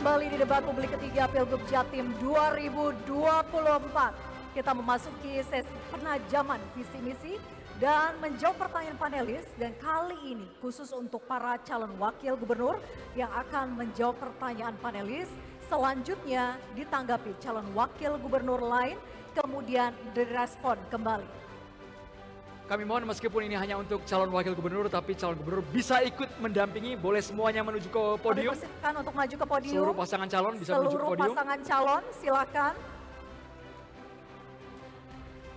kembali di debat publik ketiga Pilgub Jatim 2024. Kita memasuki sesi penajaman visi misi dan menjawab pertanyaan panelis, dan kali ini khusus untuk para calon wakil gubernur yang akan menjawab pertanyaan panelis. Selanjutnya ditanggapi calon wakil gubernur lain, kemudian direspon kembali. Kami mohon meskipun ini hanya untuk calon wakil gubernur, tapi calon gubernur bisa ikut mendampingi, boleh semuanya menuju ke podium. Kami persilahkan untuk maju ke podium. Seluruh pasangan calon bisa menuju ke podium. Seluruh pasangan calon silakan.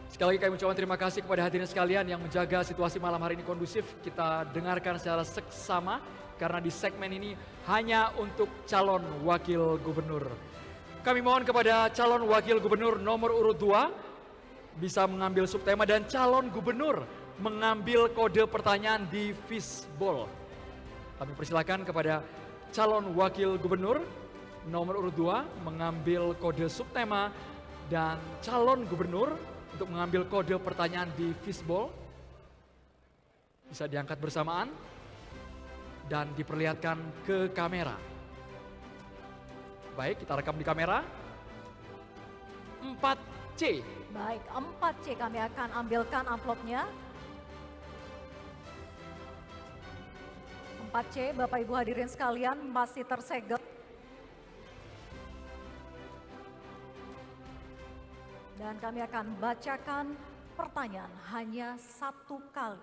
Sekali lagi kami ucapkan terima kasih kepada hadirin sekalian yang menjaga situasi malam hari ini kondusif. Kita dengarkan secara seksama karena di segmen ini hanya untuk calon wakil gubernur. Kami mohon kepada calon wakil gubernur nomor urut 2 bisa mengambil subtema dan calon gubernur mengambil kode pertanyaan di fishbowl. Kami persilakan kepada calon wakil gubernur nomor urut 2 mengambil kode subtema dan calon gubernur untuk mengambil kode pertanyaan di fishbowl. Bisa diangkat bersamaan dan diperlihatkan ke kamera. Baik, kita rekam di kamera. 4C. Baik, 4C kami akan ambilkan amplopnya. 4C, Bapak Ibu hadirin sekalian masih tersegel. Dan kami akan bacakan pertanyaan hanya satu kali.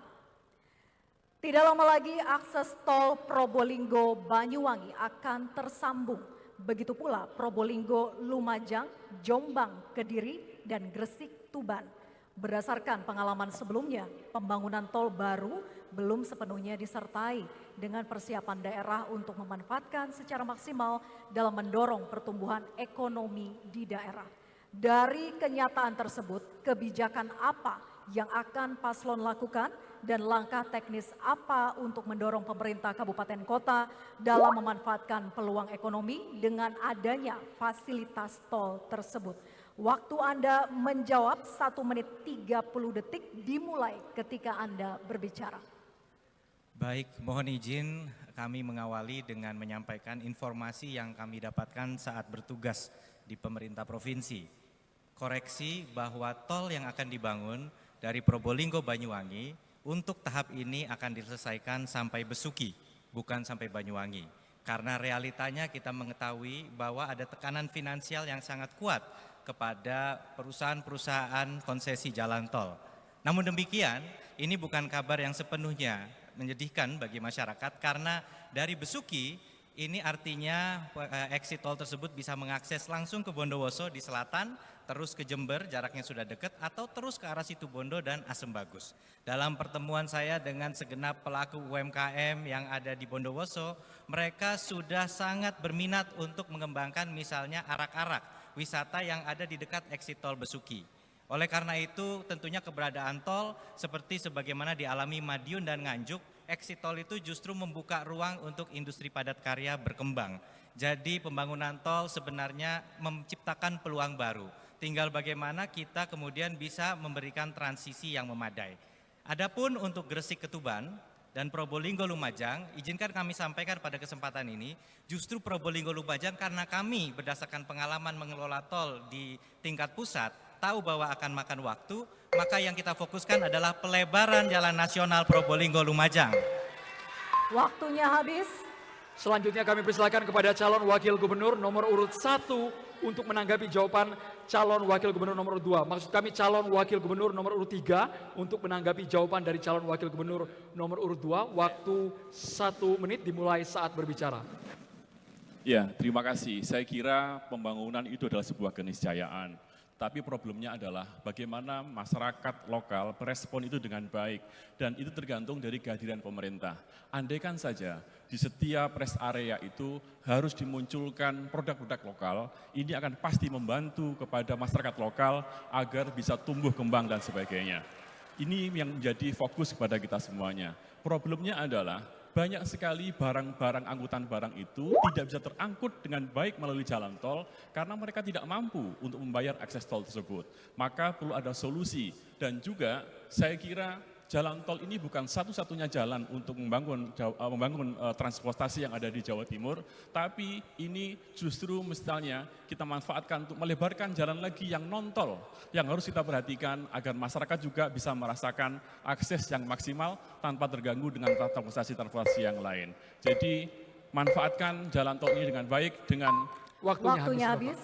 Tidak lama lagi akses tol Probolinggo Banyuwangi akan tersambung. Begitu pula Probolinggo Lumajang, Jombang, Kediri, dan Gresik Tuban. Berdasarkan pengalaman sebelumnya, pembangunan tol baru belum sepenuhnya disertai dengan persiapan daerah untuk memanfaatkan secara maksimal dalam mendorong pertumbuhan ekonomi di daerah. Dari kenyataan tersebut, kebijakan apa yang akan paslon lakukan dan langkah teknis apa untuk mendorong pemerintah kabupaten kota dalam memanfaatkan peluang ekonomi dengan adanya fasilitas tol tersebut? Waktu Anda menjawab 1 menit 30 detik dimulai ketika Anda berbicara. Baik, mohon izin kami mengawali dengan menyampaikan informasi yang kami dapatkan saat bertugas di pemerintah provinsi. Koreksi bahwa tol yang akan dibangun dari Probolinggo Banyuwangi untuk tahap ini akan diselesaikan sampai Besuki, bukan sampai Banyuwangi. Karena realitanya kita mengetahui bahwa ada tekanan finansial yang sangat kuat kepada perusahaan-perusahaan konsesi jalan tol. Namun demikian, ini bukan kabar yang sepenuhnya menyedihkan bagi masyarakat karena dari Besuki ini artinya exit tol tersebut bisa mengakses langsung ke Bondowoso di selatan, terus ke Jember, jaraknya sudah dekat, atau terus ke arah Situbondo dan Asem Bagus. Dalam pertemuan saya dengan segenap pelaku UMKM yang ada di Bondowoso, mereka sudah sangat berminat untuk mengembangkan misalnya arak-arak, wisata yang ada di dekat exit tol Besuki. Oleh karena itu tentunya keberadaan tol seperti sebagaimana dialami Madiun dan Nganjuk, exit tol itu justru membuka ruang untuk industri padat karya berkembang. Jadi pembangunan tol sebenarnya menciptakan peluang baru. Tinggal bagaimana kita kemudian bisa memberikan transisi yang memadai. Adapun untuk Gresik ke Tuban dan Probolinggo Lumajang, izinkan kami sampaikan pada kesempatan ini, justru Probolinggo Lumajang karena kami berdasarkan pengalaman mengelola tol di tingkat pusat, tahu bahwa akan makan waktu, maka yang kita fokuskan adalah pelebaran jalan nasional Probolinggo Lumajang. Waktunya habis. Selanjutnya kami persilakan kepada calon wakil gubernur nomor urut 1 untuk menanggapi jawaban calon wakil gubernur nomor urut 2. Maksud kami calon wakil gubernur nomor urut 3 untuk menanggapi jawaban dari calon wakil gubernur nomor urut 2. Waktu 1 menit dimulai saat berbicara. Ya, terima kasih. Saya kira pembangunan itu adalah sebuah keniscayaan. Tapi problemnya adalah bagaimana masyarakat lokal merespon itu dengan baik. Dan itu tergantung dari kehadiran pemerintah. Andaikan saja di setiap rest area itu harus dimunculkan produk-produk lokal, ini akan pasti membantu kepada masyarakat lokal agar bisa tumbuh kembang dan sebagainya. Ini yang menjadi fokus kepada kita semuanya. Problemnya adalah banyak sekali barang-barang angkutan barang itu tidak bisa terangkut dengan baik melalui jalan tol karena mereka tidak mampu untuk membayar akses tol tersebut. Maka perlu ada solusi dan juga saya kira jalan tol ini bukan satu-satunya jalan untuk membangun transportasi yang ada di Jawa Timur, tapi ini justru misalnya kita manfaatkan untuk melebarkan jalan lagi yang non-tol, yang harus kita perhatikan agar masyarakat juga bisa merasakan akses yang maksimal tanpa terganggu dengan transportasi yang lain. Jadi manfaatkan jalan tol ini dengan baik, dengan Waktunya habis.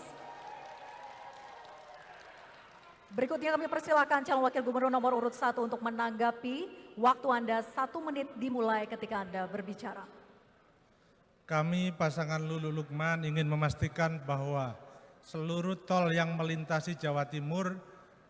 Berikutnya kami persilakan calon wakil gubernur nomor urut 1 untuk menanggapi. Waktu Anda 1 menit dimulai ketika Anda berbicara. Kami pasangan Lulu Lukman ingin memastikan bahwa seluruh tol yang melintasi Jawa Timur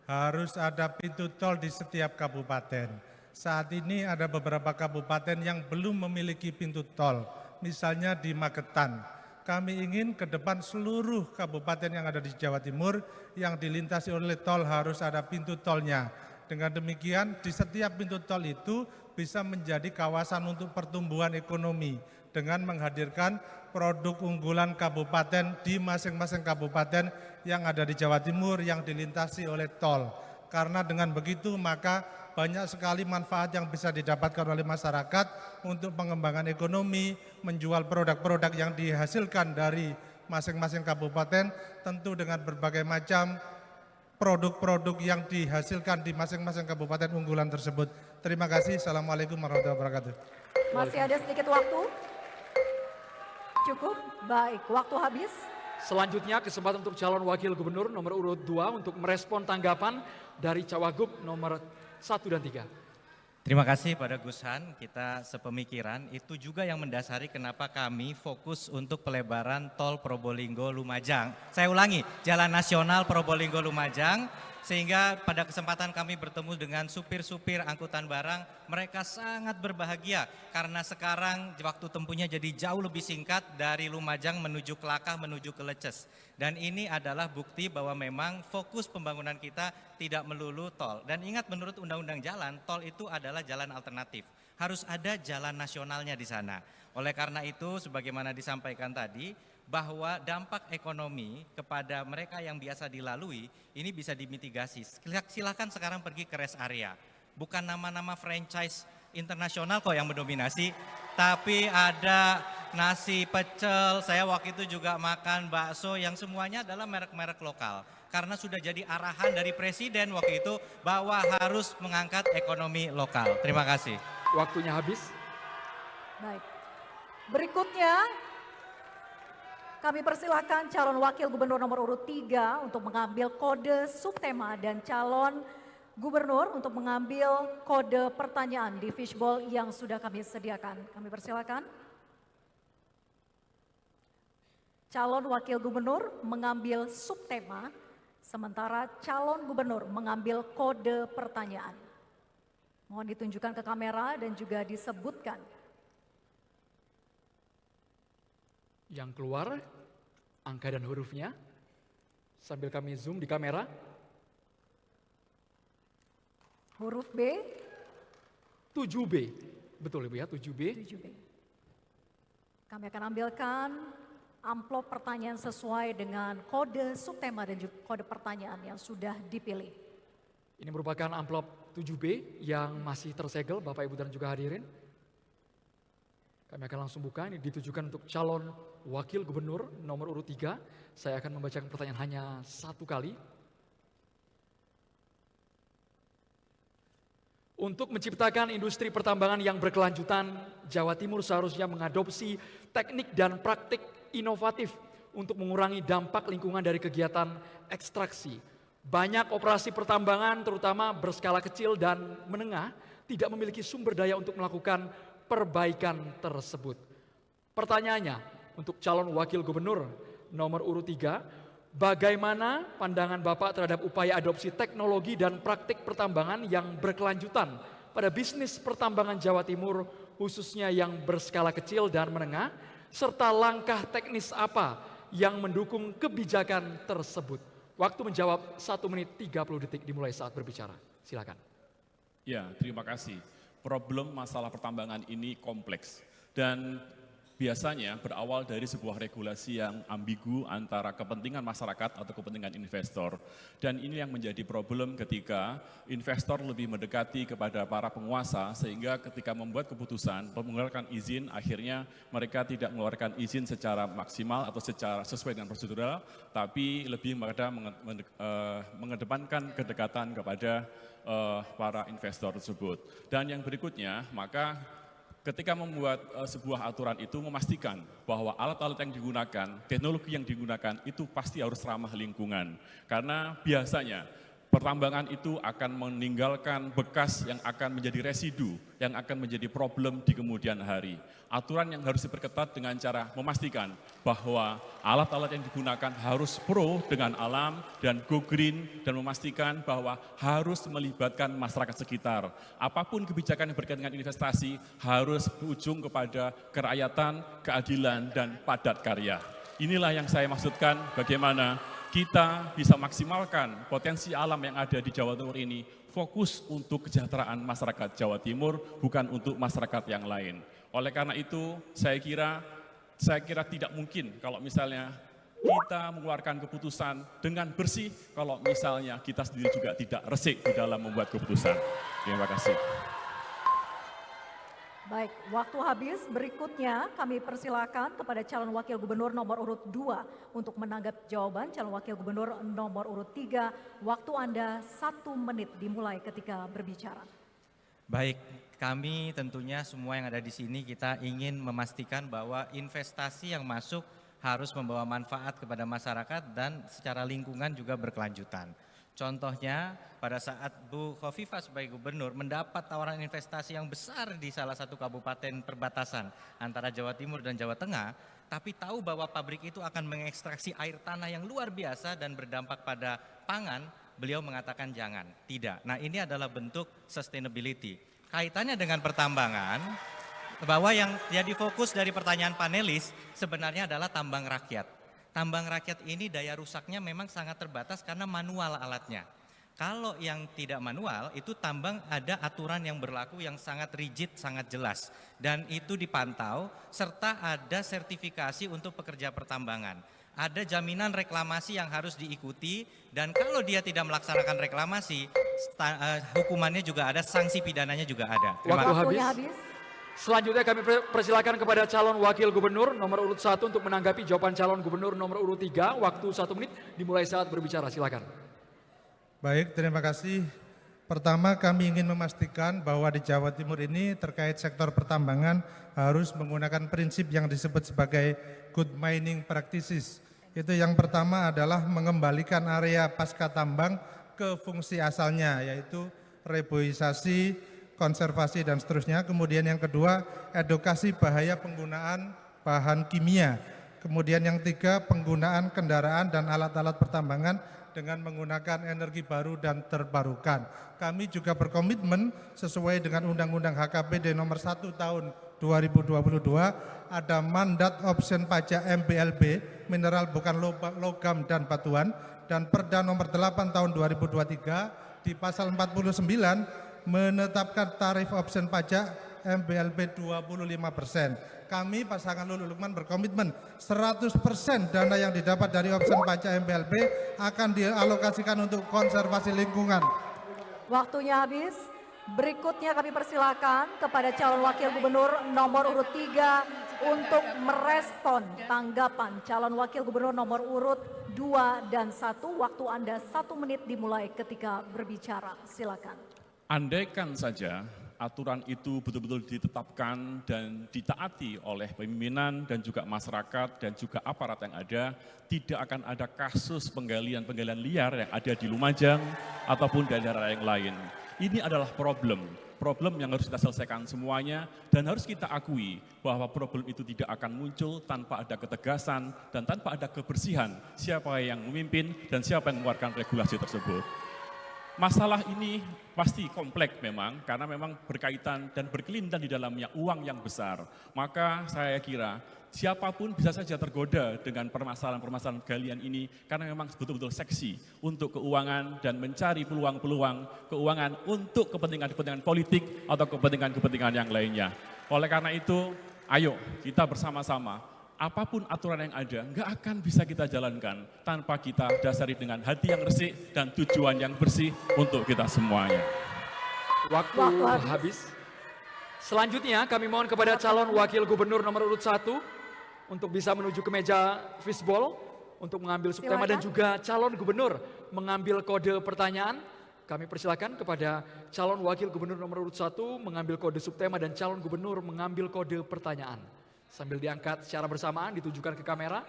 harus ada pintu tol di setiap kabupaten. Saat ini ada beberapa kabupaten yang belum memiliki pintu tol, misalnya di Magetan. Kami ingin ke depan seluruh kabupaten yang ada di Jawa Timur yang dilintasi oleh tol harus ada pintu tolnya. Dengan demikian di setiap pintu tol itu bisa menjadi kawasan untuk pertumbuhan ekonomi dengan menghadirkan produk unggulan kabupaten di masing-masing kabupaten yang ada di Jawa Timur yang dilintasi oleh tol. Karena dengan begitu maka banyak sekali manfaat yang bisa didapatkan oleh masyarakat untuk pengembangan ekonomi, menjual produk-produk yang dihasilkan dari masing-masing kabupaten, tentu dengan berbagai macam produk-produk yang dihasilkan di masing-masing kabupaten unggulan tersebut. Terima kasih. Assalamualaikum warahmatullahi wabarakatuh. Masih ada sedikit waktu. Cukup? Baik, waktu habis. Selanjutnya kesempatan untuk calon wakil gubernur nomor urut 2 untuk merespon tanggapan dari Cawagup nomor 1 dan 3. Terima kasih pada Gus Han, kita sepemikiran. Itu juga yang mendasari kenapa kami fokus untuk pelebaran tol Probolinggo-Lumajang. Saya ulangi, Jalan Nasional Probolinggo-Lumajang, sehingga pada kesempatan kami bertemu dengan supir-supir angkutan barang, mereka sangat berbahagia karena sekarang waktu tempuhnya jadi jauh lebih singkat dari Lumajang menuju Kelakah menuju ke Leces. Dan ini adalah bukti bahwa memang fokus pembangunan kita tidak melulu tol. Dan ingat menurut Undang-Undang Jalan, tol itu adalah jalan alternatif. Harus ada jalan nasionalnya di sana. Oleh karena itu, sebagaimana disampaikan tadi, bahwa dampak ekonomi kepada mereka yang biasa dilalui ini bisa dimitigasi. Silakan sekarang pergi ke rest area. Bukan nama-nama franchise internasional kok yang mendominasi, tapi ada nasi pecel, saya waktu itu juga makan bakso yang semuanya adalah merek-merek lokal. Karena sudah jadi arahan dari Presiden waktu itu bahwa harus mengangkat ekonomi lokal. Terima kasih. Waktunya habis. Baik. Berikutnya kami persilakan calon wakil gubernur nomor urut 3 untuk mengambil kode subtema dan calon gubernur untuk mengambil kode pertanyaan di fishbowl yang sudah kami sediakan. Kami persilakan. Calon wakil gubernur mengambil subtema, sementara calon gubernur mengambil kode pertanyaan. Mohon ditunjukkan ke kamera dan juga disebutkan. Yang keluar angka dan hurufnya sambil kami zoom di kamera. Huruf B. 7B. Betul Ibu ya, 7B. 7B. Kami akan ambilkan amplop pertanyaan sesuai dengan kode subtema dan juga kode pertanyaan yang sudah dipilih. Ini merupakan amplop 7B yang masih tersegel Bapak Ibu dan juga hadirin. Kami akan langsung buka, ini ditujukan untuk calon wakil gubernur nomor urut 3. Saya akan membacakan pertanyaan hanya 1 kali. Untuk menciptakan industri pertambangan yang berkelanjutan, Jawa Timur seharusnya mengadopsi teknik dan praktik inovatif untuk mengurangi dampak lingkungan dari kegiatan ekstraksi. Banyak operasi pertambangan terutama berskala kecil dan menengah tidak memiliki sumber daya untuk melakukan perbaikan tersebut. Pertanyaannya untuk calon wakil gubernur nomor urut 3, bagaimana pandangan Bapak terhadap upaya adopsi teknologi dan praktik pertambangan yang berkelanjutan pada bisnis pertambangan Jawa Timur, khususnya yang berskala kecil dan menengah, serta langkah teknis apa yang mendukung kebijakan tersebut? Waktu menjawab 1 menit 30 detik dimulai saat berbicara. Silakan. Ya, terima kasih. Problem masalah pertambangan ini kompleks dan biasanya berawal dari sebuah regulasi yang ambigu antara kepentingan masyarakat atau kepentingan investor. Dan ini yang menjadi problem ketika investor lebih mendekati kepada para penguasa, sehingga ketika membuat keputusan, mengeluarkan izin, akhirnya mereka tidak mengeluarkan izin secara maksimal atau secara sesuai dengan prosedural, tapi lebih pada mengedepankan kedekatan kepada para investor tersebut. Dan yang berikutnya, maka ketika membuat sebuah aturan itu memastikan bahwa alat-alat yang digunakan, teknologi yang digunakan itu pasti harus ramah lingkungan. Karena biasanya pertambangan itu akan meninggalkan bekas yang akan menjadi residu, yang akan menjadi problem di kemudian hari. Aturan yang harus diperketat dengan cara memastikan bahwa alat-alat yang digunakan harus pro dengan alam dan go green, dan memastikan bahwa harus melibatkan masyarakat sekitar. Apapun kebijakan yang berkaitan dengan investasi harus berujung kepada kerakyatan, keadilan, dan padat karya. Inilah yang saya maksudkan bagaimana kita bisa maksimalkan potensi alam yang ada di Jawa Timur ini, fokus untuk kesejahteraan masyarakat Jawa Timur, bukan untuk masyarakat yang lain. Oleh karena itu, saya kira tidak mungkin kalau misalnya kita mengeluarkan keputusan dengan bersih, kalau misalnya kita sendiri juga tidak resik di dalam membuat keputusan. Terima kasih. Baik, waktu habis. Berikutnya kami persilakan kepada calon wakil gubernur nomor urut 2 untuk menanggapi jawaban calon wakil gubernur nomor urut 3. Waktu Anda 1 menit dimulai ketika berbicara. Baik, kami tentunya semua yang ada di sini kita ingin memastikan bahwa investasi yang masuk harus membawa manfaat kepada masyarakat dan secara lingkungan juga berkelanjutan. Contohnya pada saat Bu Khofifah sebagai gubernur mendapat tawaran investasi yang besar di salah satu kabupaten perbatasan antara Jawa Timur dan Jawa Tengah, tapi tahu bahwa pabrik itu akan mengekstraksi air tanah yang luar biasa dan berdampak pada pangan, beliau mengatakan jangan, tidak. Nah, ini adalah bentuk sustainability. Kaitannya dengan pertambangan, bahwa yang jadi fokus dari pertanyaan panelis sebenarnya adalah tambang rakyat. Tambang rakyat ini daya rusaknya memang sangat terbatas karena manual alatnya. Kalau yang tidak manual itu tambang ada aturan yang berlaku yang sangat rigid, sangat jelas. Dan itu dipantau serta ada sertifikasi untuk pekerja pertambangan. Ada jaminan reklamasi yang harus diikuti dan kalau dia tidak melaksanakan reklamasi, hukumannya juga ada, sanksi pidananya juga ada. Waktu Waktunya habis. habis. Selanjutnya kami persilakan kepada calon wakil gubernur nomor urut 1 untuk menanggapi jawaban calon gubernur nomor urut 3. Waktu 1 menit dimulai saat berbicara, silakan. Baik, terima kasih. Pertama, kami ingin memastikan bahwa di Jawa Timur ini terkait sektor pertambangan harus menggunakan prinsip yang disebut sebagai good mining practices. Itu yang pertama adalah mengembalikan area pasca tambang ke fungsi asalnya, yaitu reboisasi, konservasi, dan seterusnya. Kemudian yang kedua, edukasi bahaya penggunaan bahan kimia. Kemudian yang tiga, penggunaan kendaraan dan alat-alat pertambangan dengan menggunakan energi baru dan terbarukan. Kami juga berkomitmen sesuai dengan Undang-Undang HKBD nomor 1 tahun 2022, ada mandat option pajak MBLB, mineral bukan logam dan batuan, dan Perda nomor 8 tahun 2023 di pasal 49 menetapkan tarif option pajak MBLB 25%. Kami pasangan Lulu Lukman berkomitmen 100% dana yang didapat dari option pajak MBLB akan dialokasikan untuk konservasi lingkungan. Waktunya habis. Berikutnya kami persilakan kepada calon wakil gubernur nomor urut 3 untuk merespon tanggapan calon wakil gubernur nomor urut 2 dan 1. Waktu Anda 1 menit dimulai ketika berbicara. Silakan. Andaikan saja aturan itu betul-betul ditetapkan dan ditaati oleh pimpinan dan juga masyarakat dan juga aparat yang ada, tidak akan ada kasus penggalian liar yang ada di Lumajang ataupun di daerah yang lain. Ini adalah problem yang harus kita selesaikan semuanya dan harus kita akui bahwa problem itu tidak akan muncul tanpa ada ketegasan dan tanpa ada kebersihan siapa yang memimpin dan siapa yang mengeluarkan regulasi tersebut. Masalah ini pasti kompleks memang, karena memang berkaitan dan berkelindan di dalamnya uang yang besar. Maka saya kira siapapun bisa saja tergoda dengan permasalahan-permasalahan galian ini, karena memang betul-betul seksi untuk keuangan dan mencari peluang-peluang keuangan untuk kepentingan-kepentingan politik atau kepentingan-kepentingan yang lainnya. Oleh karena itu, Ayo kita bersama-sama, apapun aturan yang ada, nggak akan bisa kita jalankan tanpa kita dasari dengan hati yang resik dan tujuan yang bersih untuk kita semuanya. Waktu Waktu habis. Selanjutnya kami mohon kepada calon wakil gubernur nomor urut 1 untuk bisa menuju ke meja fishbowl untuk mengambil subtema dan Silakan. juga calon gubernur mengambil kode pertanyaan. Kami persilakan kepada calon wakil gubernur nomor urut 1 mengambil kode subtema dan calon gubernur mengambil kode pertanyaan. Sambil diangkat secara bersamaan ditujukan ke kamera.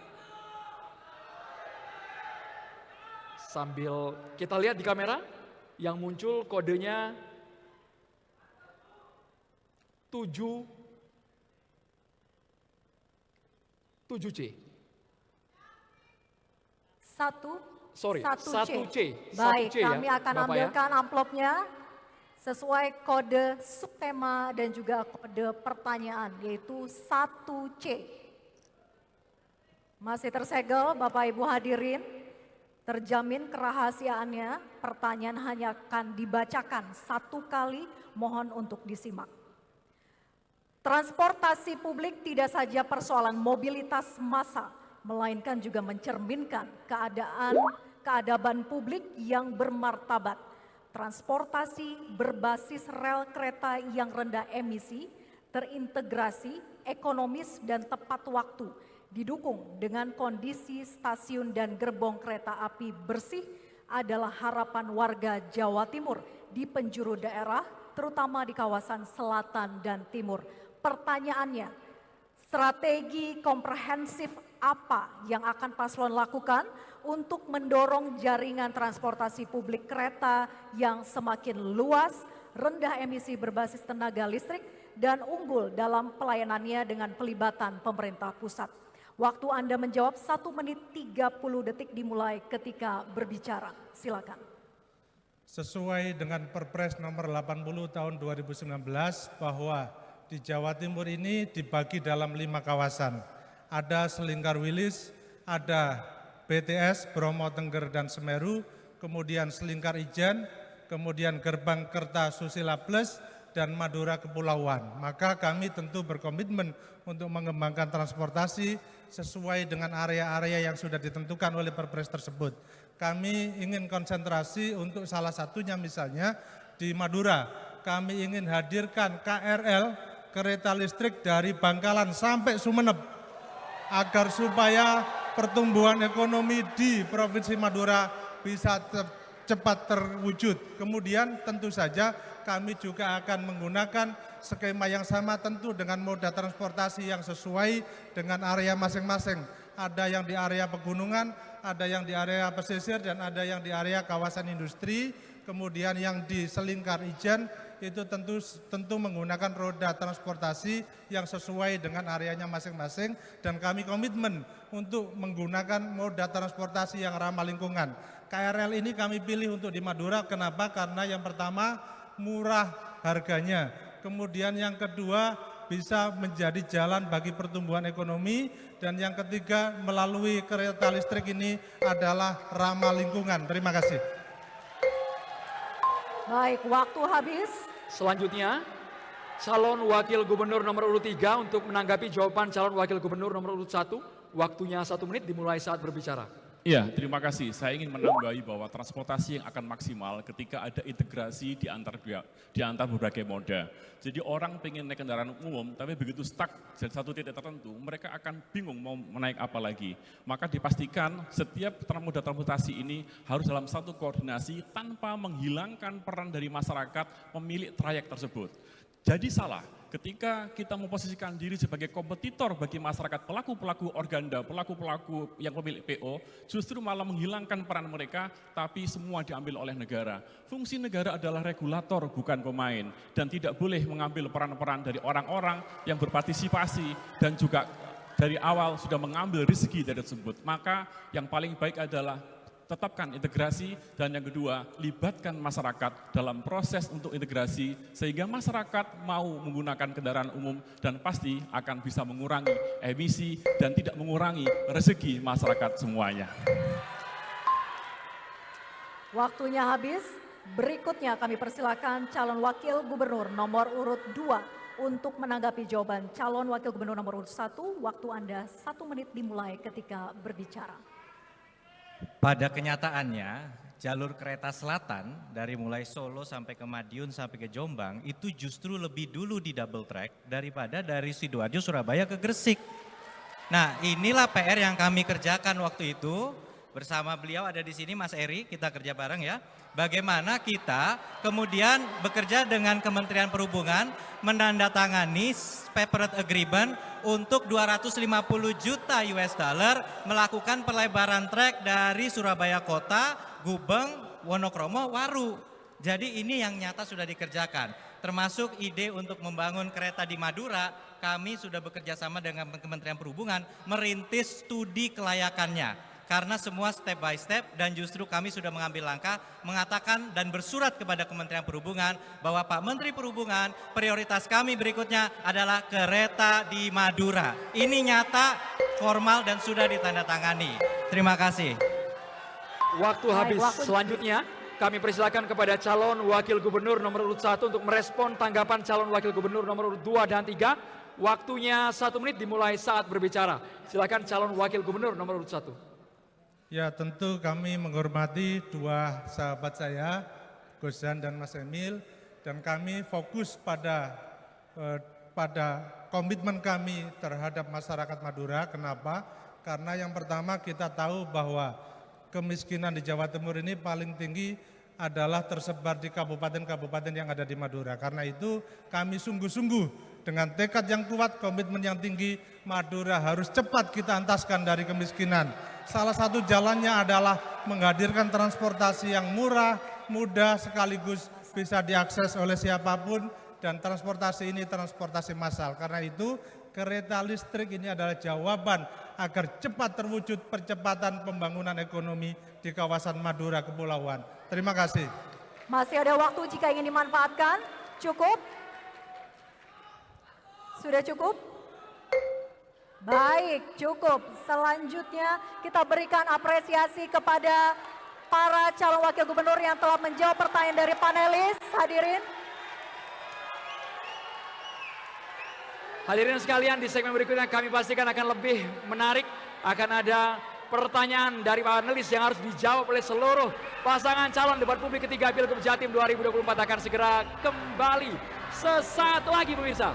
Sambil kita lihat di kamera yang muncul kodenya 7C. Sorry, 1C. Baik, 1C ya, kami akan Bapak ya. ambilkan amplopnya sesuai kode subtema dan juga kode pertanyaan, yaitu 1C. Masih tersegel Bapak Ibu hadirin, terjamin kerahasiaannya, pertanyaan hanya akan dibacakan 1 kali, mohon untuk disimak. Transportasi publik tidak saja persoalan mobilitas massa, melainkan juga mencerminkan keadaban publik yang bermartabat. Transportasi berbasis rel kereta yang rendah emisi, terintegrasi, ekonomis dan tepat waktu, didukung dengan kondisi stasiun dan gerbong kereta api bersih adalah harapan warga Jawa Timur di penjuru daerah, terutama di kawasan selatan dan timur. Pertanyaannya, strategi komprehensif apa yang akan paslon lakukan untuk mendorong jaringan transportasi publik kereta yang semakin luas, rendah emisi berbasis tenaga listrik, dan unggul dalam pelayanannya dengan pelibatan pemerintah pusat? Waktu Anda menjawab 1 menit 30 detik dimulai ketika berbicara. Silakan. Sesuai dengan Perpres nomor 80 tahun 2019 bahwa di Jawa Timur ini dibagi dalam 5 kawasan. Ada Selingkar Wilis, ada BTS, Bromo, Tengger, dan Semeru, kemudian Selingkar Ijen, kemudian Gerbang Kertasusila Plus, dan Madura Kepulauan. Maka kami tentu berkomitmen untuk mengembangkan transportasi sesuai dengan area-area yang sudah ditentukan oleh Perpres tersebut. Kami ingin konsentrasi untuk salah satunya misalnya di Madura. Kami ingin hadirkan KRL, kereta listrik dari Bangkalan sampai Sumeneb, agar supaya pertumbuhan ekonomi di Provinsi Madura bisa cepat terwujud. Kemudian tentu saja kami juga akan menggunakan skema yang sama tentu dengan moda transportasi yang sesuai dengan area masing-masing. Ada yang di area pegunungan, ada yang di area pesisir, dan ada yang di area kawasan industri. Kemudian yang di Selingkar Ijen itu tentu menggunakan roda transportasi yang sesuai dengan areanya masing-masing, dan kami komitmen untuk menggunakan moda transportasi yang ramah lingkungan. KRL ini kami pilih untuk di Madura, kenapa? Karena yang pertama murah harganya, kemudian yang kedua bisa menjadi jalan bagi pertumbuhan ekonomi, dan yang ketiga melalui kereta listrik ini adalah ramah lingkungan. Terima kasih. Baik, waktu habis. Selanjutnya, calon wakil gubernur nomor urut 3 untuk menanggapi jawaban calon wakil gubernur nomor urut 1. Waktunya 1 menit dimulai saat berbicara. Iya, terima kasih. Saya ingin menambahi bahwa transportasi yang akan maksimal ketika ada integrasi di antar berbagai moda. Jadi orang pengen naik kendaraan umum, tapi begitu stuck di satu titik tertentu, mereka akan bingung mau menaik apa lagi. Maka dipastikan setiap moda transportasi ini harus dalam satu koordinasi tanpa menghilangkan peran dari masyarakat pemilik trayek tersebut. Jadi salah ketika kita memposisikan diri sebagai kompetitor bagi masyarakat, pelaku-pelaku organda, pelaku-pelaku yang pemilik PO, justru malah menghilangkan peran mereka, tapi semua diambil oleh negara. Fungsi negara adalah regulator, bukan pemain, dan tidak boleh mengambil peran-peran dari orang-orang yang berpartisipasi dan juga dari awal sudah mengambil rezeki dari tersebut. Maka yang paling baik adalah tetapkan integrasi, dan yang kedua, libatkan masyarakat dalam proses untuk integrasi sehingga masyarakat mau menggunakan kendaraan umum dan pasti akan bisa mengurangi emisi dan tidak mengurangi rezeki masyarakat semuanya. Waktunya habis. Berikutnya kami persilakan calon wakil gubernur nomor urut 2 untuk menanggapi jawaban calon wakil gubernur nomor urut 1. Waktu Anda 1 menit dimulai ketika berbicara. Pada kenyataannya, jalur kereta selatan dari mulai Solo sampai ke Madiun sampai ke Jombang itu justru lebih dulu di double track daripada dari Sidoarjo Surabaya ke Gresik. Nah, inilah PR yang kami kerjakan waktu itu. Bersama beliau ada di sini Mas Eri, kita kerja bareng ya. Bagaimana kita kemudian bekerja dengan Kementerian Perhubungan menandatangani separate agreement untuk 250 juta US dollar melakukan pelebaran trek dari Surabaya Kota, Gubeng, Wonokromo, Waru. Jadi ini yang nyata sudah dikerjakan. Termasuk ide untuk membangun kereta di Madura, kami sudah bekerja sama dengan Kementerian Perhubungan merintis studi kelayakannya. Karena semua step by step dan justru kami sudah mengambil langkah mengatakan dan bersurat kepada Kementerian Perhubungan bahwa Pak Menteri Perhubungan prioritas kami berikutnya adalah kereta di Madura. Ini nyata, formal dan sudah ditandatangani. Terima kasih. Waktu habis. Selanjutnya kami persilakan kepada calon wakil gubernur nomor urut 1 untuk merespon tanggapan calon wakil gubernur nomor urut 2 dan 3. Waktunya 1 menit dimulai saat berbicara. Silakan calon wakil gubernur nomor urut 1. Ya, tentu kami menghormati dua sahabat saya, Gusdan dan Mas Emil, dan kami fokus pada komitmen kami terhadap masyarakat Madura. Kenapa? Karena yang pertama kita tahu bahwa kemiskinan di Jawa Timur ini paling tinggi adalah tersebar di kabupaten-kabupaten yang ada di Madura. Karena itu kami sungguh-sungguh dengan tekad yang kuat, komitmen yang tinggi, Madura harus cepat kita entaskan dari kemiskinan. Salah satu jalannya adalah menghadirkan transportasi yang murah, mudah, sekaligus bisa diakses oleh siapapun, dan transportasi ini transportasi massal. Karena itu kereta listrik ini adalah jawaban agar cepat terwujud percepatan pembangunan ekonomi di kawasan Madura Kepulauan. Terima kasih. Masih ada waktu jika ingin dimanfaatkan. Cukup? Sudah cukup? Baik, cukup. Selanjutnya kita berikan apresiasi kepada para calon wakil gubernur yang telah menjawab pertanyaan dari panelis. Hadirin. Hadirin sekalian, di segmen berikutnya kami pastikan akan lebih menarik. Akan ada pertanyaan dari panelis yang harus dijawab oleh seluruh pasangan calon. Debat publik ketiga Pilgub Jatim 2024 akan segera kembali sesaat lagi pemirsa.